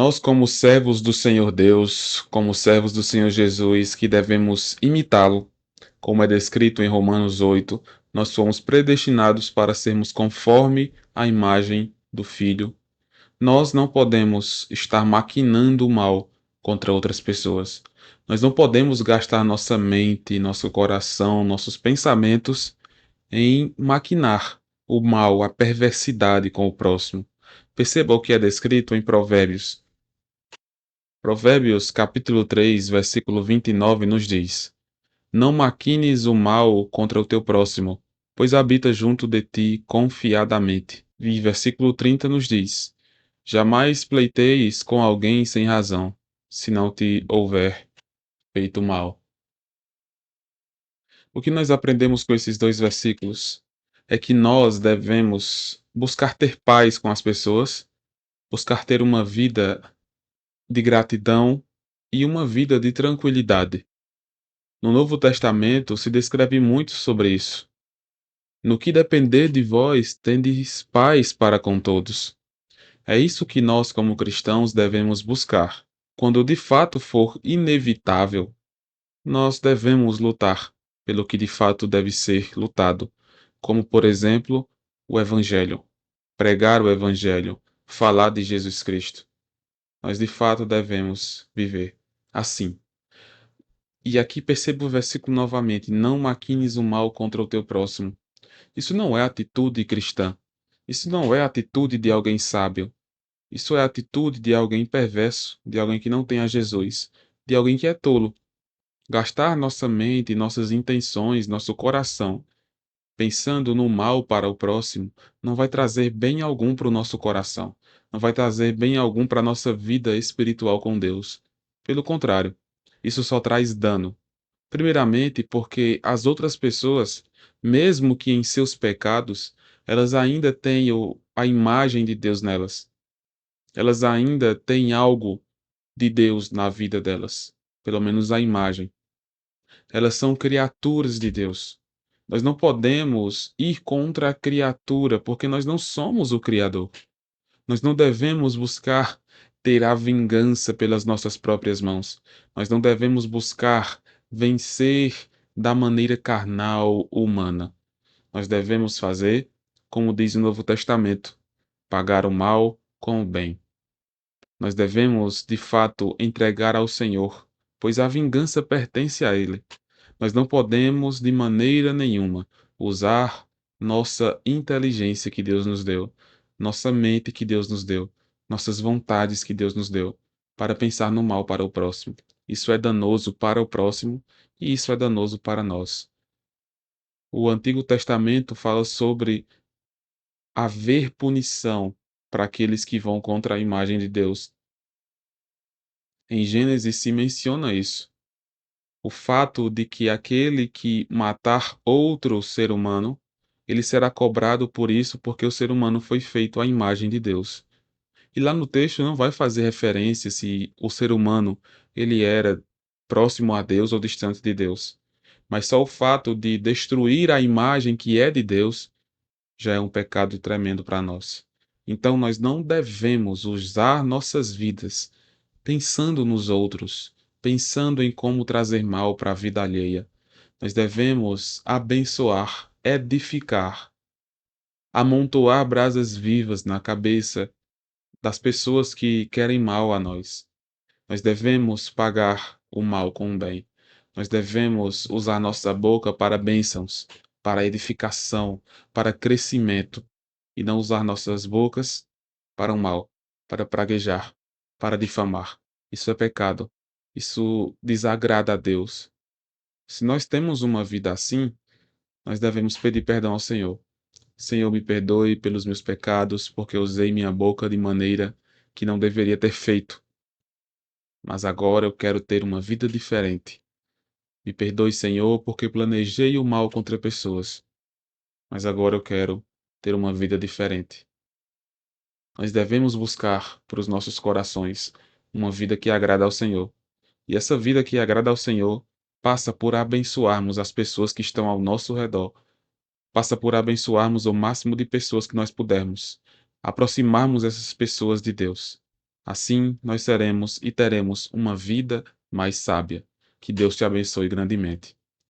Nós, como servos do Senhor Deus, como servos do Senhor Jesus, que devemos imitá-lo, como é descrito em Romanos 8, nós fomos predestinados para sermos conforme a imagem do Filho. Nós não podemos estar maquinando o mal contra outras pessoas. Nós não podemos gastar nossa mente, nosso coração, nossos pensamentos em maquinar o mal, a perversidade com o próximo. Perceba o que é descrito em Provérbios. Provérbios capítulo 3, versículo 29 nos diz: Não maquines o mal contra o teu próximo, pois habita junto de ti confiadamente. E versículo 30 nos diz: Jamais pleitees com alguém sem razão, se não te houver feito mal. O que nós aprendemos com esses dois versículos é que nós devemos buscar ter paz com as pessoas, buscar ter uma vida de gratidão e uma vida de tranquilidade. No Novo Testamento se descreve muito sobre isso. No que depender de vós, tendes paz para com todos. É isso que nós, como cristãos, devemos buscar. Quando de fato for inevitável, nós devemos lutar pelo que de fato deve ser lutado, como, por exemplo, o Evangelho, pregar o Evangelho, falar de Jesus Cristo. Nós de fato devemos viver assim. E aqui perceba o versículo novamente: não maquines o mal contra o teu próximo. Isso não é atitude cristã. Isso não é atitude de alguém sábio. Isso é atitude de alguém perverso, de alguém que não tem a Jesus, de alguém que é tolo. Gastar nossa mente, nossas intenções, nosso coração, pensando no mal para o próximo, não vai trazer bem algum para o nosso coração. Não vai trazer bem algum para a nossa vida espiritual com Deus. Pelo contrário, isso só traz dano. Primeiramente, porque as outras pessoas, mesmo que em seus pecados, elas ainda têm a imagem de Deus nelas. Elas ainda têm algo de Deus na vida delas, pelo menos a imagem. Elas são criaturas de Deus. Nós não podemos ir contra a criatura, porque nós não somos o Criador. Nós não devemos buscar ter a vingança pelas nossas próprias mãos. Nós não devemos buscar vencer da maneira carnal humana. Nós devemos fazer, como diz o Novo Testamento, pagar o mal com o bem. Nós devemos, de fato, entregar ao Senhor, pois a vingança pertence a Ele. Nós não podemos, de maneira nenhuma, usar nossa inteligência que Deus nos deu, nossa mente que Deus nos deu, nossas vontades que Deus nos deu, para pensar no mal para o próximo. Isso é danoso para o próximo e isso é danoso para nós. O Antigo Testamento fala sobre haver punição para aqueles que vão contra a imagem de Deus. Em Gênesis se menciona isso. O fato de que aquele que matar outro ser humano, ele será cobrado por isso porque o ser humano foi feito à imagem de Deus. E lá no texto não vai fazer referência se o ser humano ele era próximo a Deus ou distante de Deus. Mas só o fato de destruir a imagem que é de Deus já é um pecado tremendo para nós. Então nós não devemos usar nossas vidas pensando nos outros, pensando em como trazer mal para a vida alheia. Nós devemos abençoar, edificar, amontoar brasas vivas na cabeça das pessoas que querem mal a nós. Nós devemos pagar o mal com o bem. Nós devemos usar nossa boca para bênçãos, para edificação, para crescimento, e não usar nossas bocas para o mal, para praguejar, para difamar. Isso é pecado. Isso desagrada a Deus. Se nós temos uma vida assim, nós devemos pedir perdão ao Senhor. Senhor, me perdoe pelos meus pecados, porque usei minha boca de maneira que não deveria ter feito. Mas agora eu quero ter uma vida diferente. Me perdoe, Senhor, porque planejei o mal contra pessoas, mas agora eu quero ter uma vida diferente. Nós devemos buscar para os nossos corações uma vida que agrada ao Senhor. E essa vida que agrada ao Senhor passa por abençoarmos as pessoas que estão ao nosso redor, passa por abençoarmos o máximo de pessoas que nós pudermos, aproximarmos essas pessoas de Deus. Assim, nós seremos e teremos uma vida mais sábia. Que Deus te abençoe grandemente.